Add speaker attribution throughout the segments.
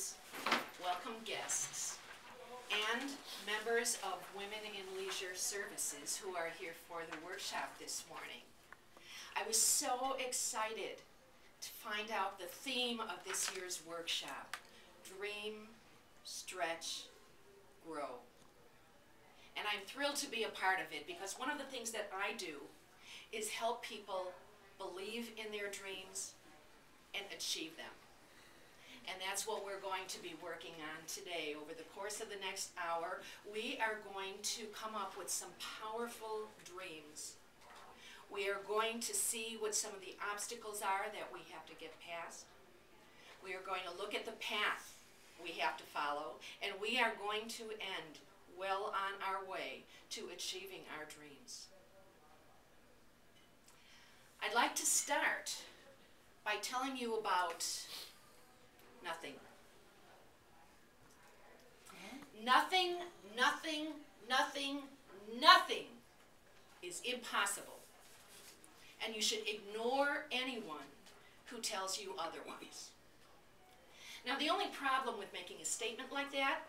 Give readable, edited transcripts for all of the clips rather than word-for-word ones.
Speaker 1: speakers, welcome guests, and members of Women in Leisure Services who are here for the workshop this morning. I was so excited to find out the theme of this year's workshop, Dream, Stretch, Grow. And I'm thrilled to be a part of it because one of the things that I do is help people believe in their dreams and achieve them. And that's what we're going to be working on today. Over the course of the next hour, we are going to come up with some powerful dreams. We are going to see what some of the obstacles are that we have to get past. We are going to look at the path we have to follow, and we are going to end well on our way to achieving our dreams. I'd like to start by telling you about nothing. Nothing, nothing, nothing, nothing is impossible. And you should ignore anyone who tells you otherwise. Now, the only problem with making a statement like that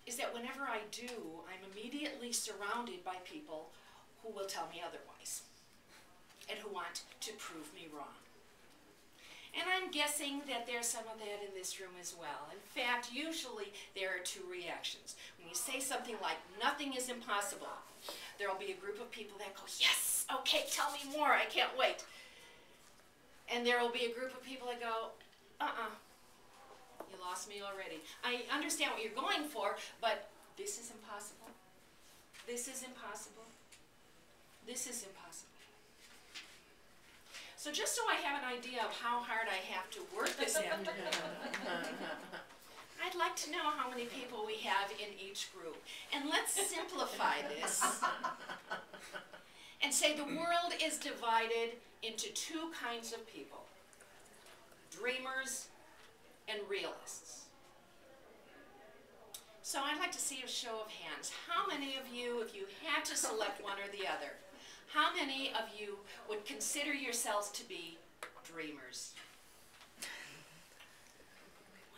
Speaker 1: is that whenever I do, I'm immediately surrounded by people who will tell me otherwise and who want to prove me wrong. And I'm guessing that there's some of that in this room as well. In fact, usually there are two reactions. When you say something like, nothing is impossible, there will be a group of people that go, yes, okay, tell me more, I can't wait. And there will be a group of people that go, you lost me already. I understand what you're going for, but this is impossible. This is impossible. This is impossible. So just so I have an idea of how hard I have to work this afternoon, I'd like to know how many people we have in each group. And let's simplify this and say the world is divided into two kinds of people, dreamers and realists. So I'd like to see a show of hands. How many of you, if you had to select one or the other, how many of you would consider yourselves to be dreamers?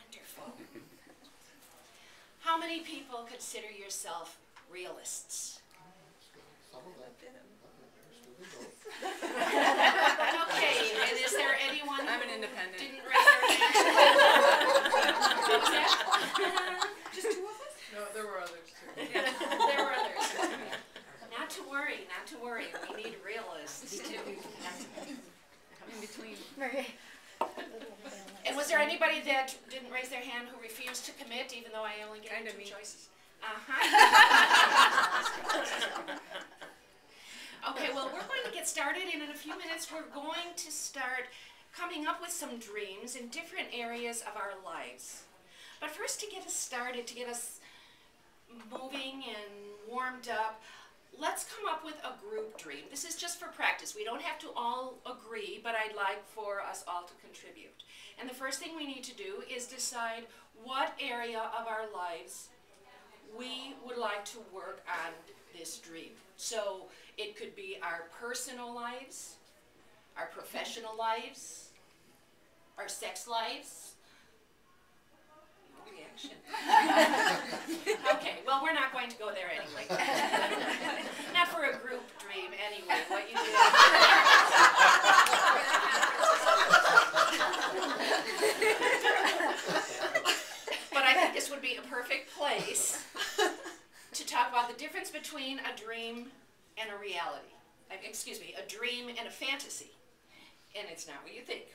Speaker 1: Wonderful. How many people consider yourself realists? Okay, and is there anyone
Speaker 2: I'm an independent.
Speaker 1: Didn't raise their hand? What was that?
Speaker 2: Just two of us? No, there were others too.
Speaker 1: Yeah, there were others. Not to worry, not to worry. We need realists too.
Speaker 2: In between.
Speaker 1: And was there anybody that didn't raise their hand who refused to commit, even though I only gave you two choices? Okay, well, we're going to get started, and in a few minutes we're going to start coming up with some dreams in different areas of our lives. But first, to get us started, to get us moving and warmed up, let's come up with a group dream. This is just for practice. We don't have to all agree, but I'd like for us all to contribute. And the first thing we need to do is decide what area of our lives we would like to work on this dream. So it could be our personal lives, our professional lives, our sex lives. No reaction. Okay, well, we're not going to go there anyway. Not for a group dream anyway, what you do. But I think this would be a perfect place to talk about the difference between a dream and a reality. Excuse me, a dream and a fantasy. And it's not what you think.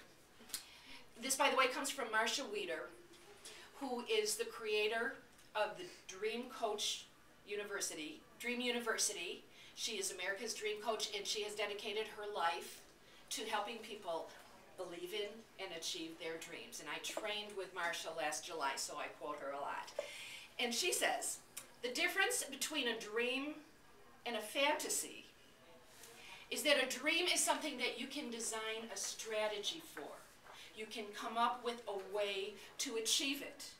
Speaker 1: This, by the way, comes from Marcia Wieder, who is the creator of the Dream University. She is America's Dream Coach, and she has dedicated her life to helping people believe in and achieve their dreams. And I trained with Marcia last July, so I quote her a lot. And she says, the difference between a dream and a fantasy is that a dream is something that you can design a strategy for. You can come up with a way to achieve it.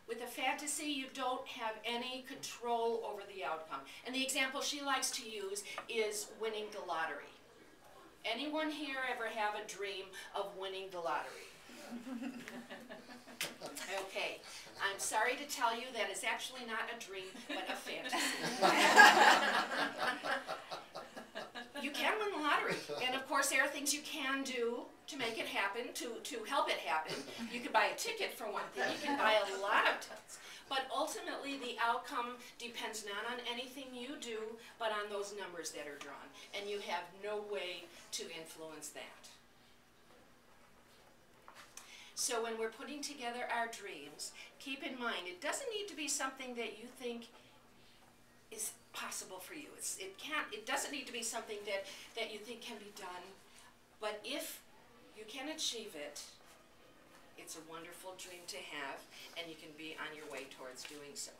Speaker 1: With a fantasy, you don't have any control over the outcome. And the example she likes to use is winning the lottery. Anyone here ever have a dream of winning the lottery? Okay. sorry to tell you that is actually not a dream, but a fantasy. You can win the lottery, and of course there are things you can do to make it happen, to help it happen. You can buy a ticket for one thing, you can buy a lot of tickets, but ultimately the outcome depends not on anything you do, but on those numbers that are drawn, and you have no way to influence that. So when we're putting together our dreams, keep in mind it doesn't need to be something that you think is possible for you. It doesn't need to be something that you think can be done, but if you can achieve it, it's a wonderful dream to have, and you can be on your way towards doing so.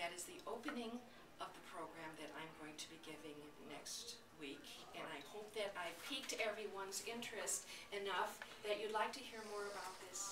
Speaker 1: That is the opening of the program that I'm going to be giving next week, and I hope that I piqued everyone's interest enough that you'd like to hear more about this